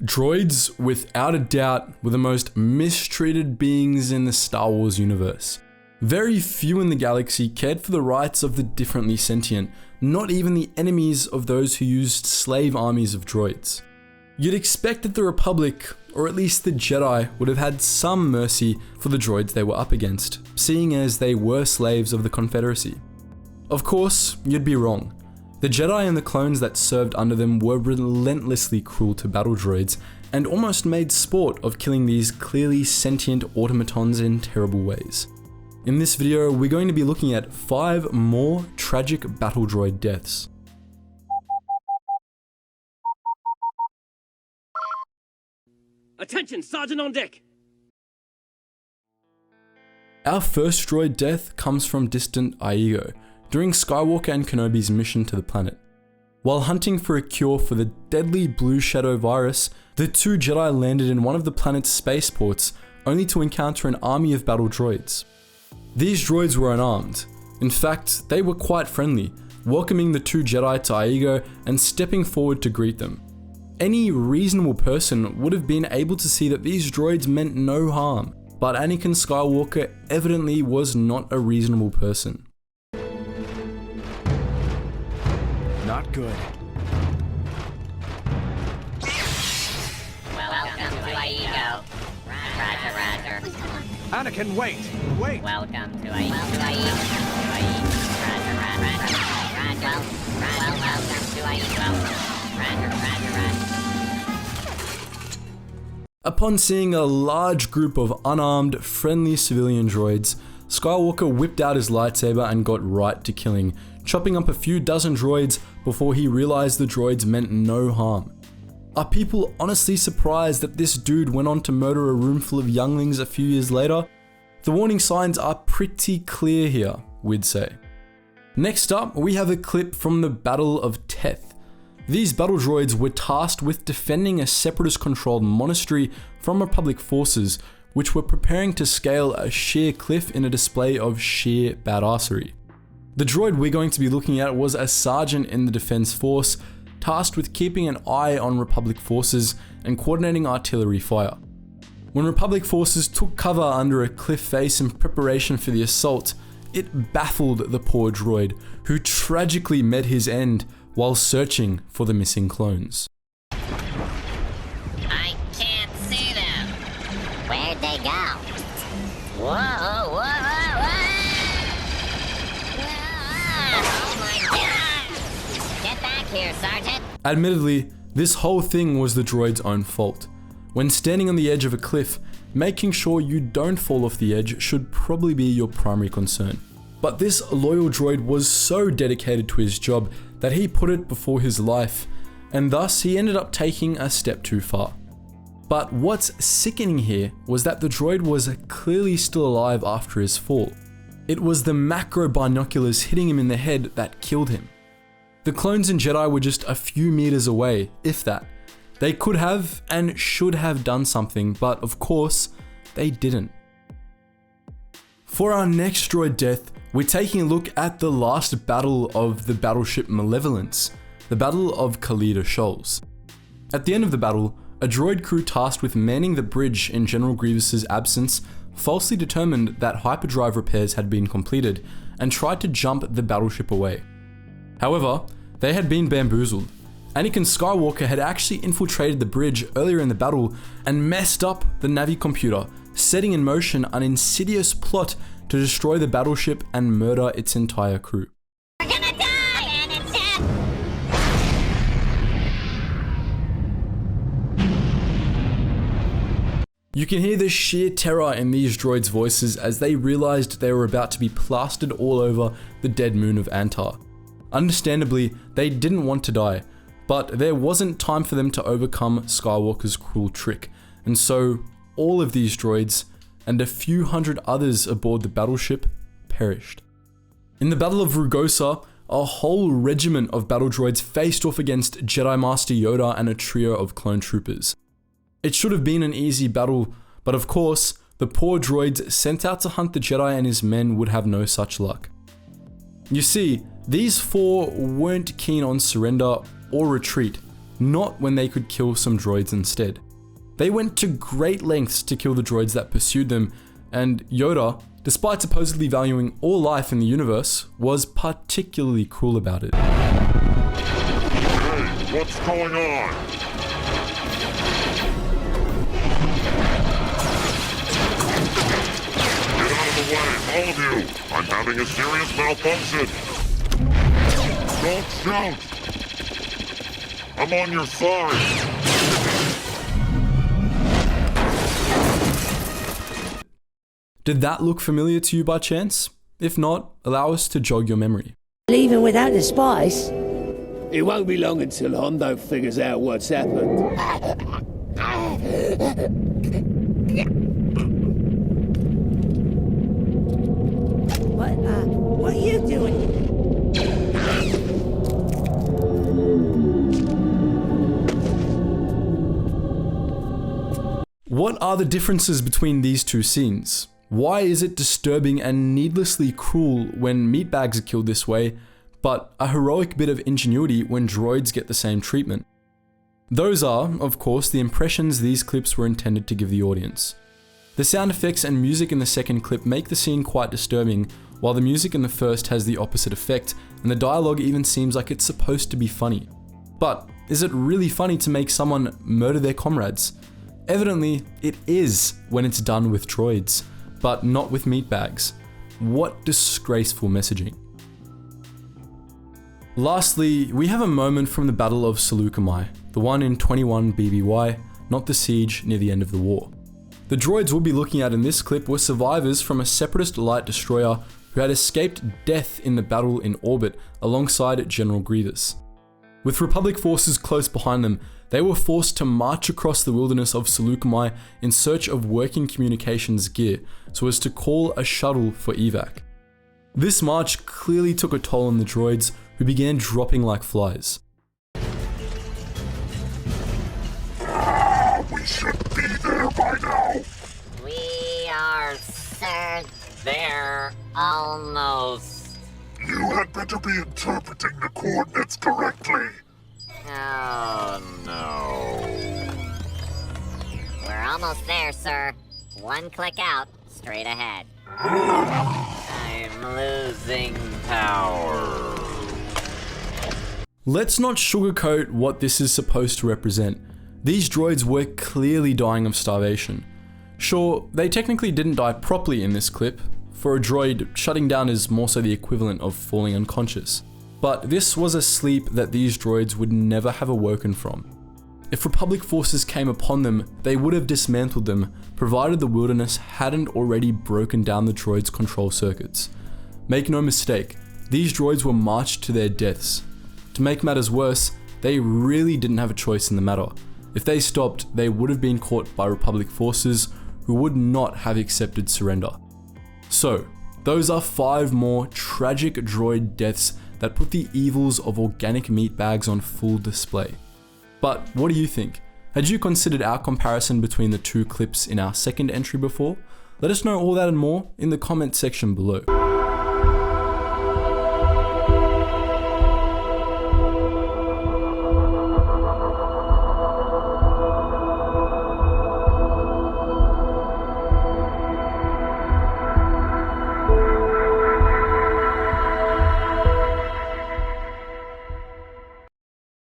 Droids, without a doubt, were the most mistreated beings in the Star Wars universe. Very few in the galaxy cared for the rights of the differently sentient, not even the enemies of those who used slave armies of droids. You'd expect that the Republic, or at least the Jedi, would have had some mercy for the droids they were up against, seeing as they were slaves of the Confederacy. Of course, you'd be wrong. The Jedi and the clones that served under them were relentlessly cruel to battle droids, and almost made sport of killing these clearly sentient automatons in terrible ways. In this video, we're going to be looking at 5 more tragic battle droid deaths. Attention, Sergeant on deck! Our first droid death comes from distant Iego, during Skywalker and Kenobi's mission to the planet. While hunting for a cure for the deadly Blue Shadow virus, the two Jedi landed in one of the planet's spaceports, only to encounter an army of battle droids. These droids were unarmed. In fact, they were quite friendly, welcoming the two Jedi to Iego and stepping forward to greet them. Any reasonable person would have been able to see that these droids meant no harm, but Anakin Skywalker evidently was not a reasonable person. Not good. Welcome to Iego. Roger. Anakin, wait! Welcome to Iego. Welcome to Iego. Roger. Upon seeing a large group of unarmed, friendly civilian droids, Skywalker whipped out his lightsaber and got right to killing, chopping up a few dozen droids before he realized the droids meant no harm. Are people honestly surprised that this dude went on to murder a room full of younglings a few years later? The warning signs are pretty clear here, we'd say. Next up, we have a clip from the Battle of Teth. These battle droids were tasked with defending a Separatist-controlled monastery from Republic forces, which were preparing to scale a sheer cliff in a display of sheer badassery. The droid we're going to be looking at was a sergeant in the defense force, tasked with keeping an eye on Republic forces and coordinating artillery fire. When Republic forces took cover under a cliff face in preparation for the assault, it baffled the poor droid, who tragically met his end while searching for the missing clones. I can't see them. Where'd they go? Whoa! Oh my God! Get back here, Sergeant! Admittedly, this whole thing was the droid's own fault. When standing on the edge of a cliff, making sure you don't fall off the edge should probably be your primary concern. But this loyal droid was so dedicated to his job that he put it before his life, and thus he ended up taking a step too far. But what's sickening here was that the droid was clearly still alive after his fall. It was the macro binoculars hitting him in the head that killed him. The clones and Jedi were just a few meters away, if that. They could have and should have done something, but of course, they didn't. For our next droid death, we're taking a look at the last battle of the battleship Malevolence, the Battle of Khalida Shoals. At the end of the battle, a droid crew tasked with manning the bridge in General Grievous's absence falsely determined that hyperdrive repairs had been completed and tried to jump the battleship away. However, they had been bamboozled. Anakin Skywalker had actually infiltrated the bridge earlier in the battle and messed up the Navi computer, setting in motion an insidious plot to destroy the battleship and murder its entire crew. We're gonna die, Anakin! You can hear the sheer terror in these droids' voices as they realized they were about to be plastered all over the dead moon of Antar. Understandably, they didn't want to die, but there wasn't time for them to overcome Skywalker's cruel trick, and so all of these droids, and a few hundred others aboard the battleship, perished. In the Battle of Rugosa, a whole regiment of battle droids faced off against Jedi Master Yoda and a trio of clone troopers. It should have been an easy battle, but of course, the poor droids sent out to hunt the Jedi and his men would have no such luck. You see, these 4 weren't keen on surrender or retreat, not when they could kill some droids instead. They went to great lengths to kill the droids that pursued them, and Yoda, despite supposedly valuing all life in the universe, was particularly cruel about it. Hey, what's going on? Get out of the way, all of you! I'm having a serious malfunction! Don't shoot! I'm on your side! Did that look familiar to you by chance? If not, allow us to jog your memory. Even without the spice? It won't be long until Hondo figures out what's happened. What are you doing? What are the differences between these two scenes? Why is it disturbing and needlessly cruel when meatbags are killed this way, but a heroic bit of ingenuity when droids get the same treatment? Those are, of course, the impressions these clips were intended to give the audience. The sound effects and music in the second clip make the scene quite disturbing, while the music in the first has the opposite effect, and the dialogue even seems like it's supposed to be funny. But is it really funny to make someone murder their comrades? Evidently, it is when it's done with droids, but not with meatbags. What disgraceful messaging. Lastly, we have a moment from the Battle of Seleucami, the one in 21 BBY, not the siege near the end of the war. The droids we'll be looking at in this clip were survivors from a Separatist light destroyer who had escaped death in the battle in orbit alongside General Grievous. With Republic forces close behind them, they were forced to march across the wilderness of Seleucami in search of working communications gear so as to call a shuttle for evac. This march clearly took a toll on the droids, who began dropping like flies. We should be there by now! We are, sir, there, almost. You had better be interpreting the coordinates correctly. Oh, no. We're almost there, sir. One click out, straight ahead. I'm losing power. Let's not sugarcoat what this is supposed to represent. These droids were clearly dying of starvation. Sure, they technically didn't die properly in this clip. For a droid, shutting down is more so the equivalent of falling unconscious. But this was a sleep that these droids would never have awoken from. If Republic forces came upon them, they would have dismantled them, provided the wilderness hadn't already broken down the droids' control circuits. Make no mistake, these droids were marched to their deaths. To make matters worse, they really didn't have a choice in the matter. If they stopped, they would have been caught by Republic forces who would not have accepted surrender. So, those are 5 more tragic droid deaths that put the evils of organic meatbags on full display. But what do you think? Had you considered our comparison between the two clips in our second entry before? Let us know all that and more in the comment section below.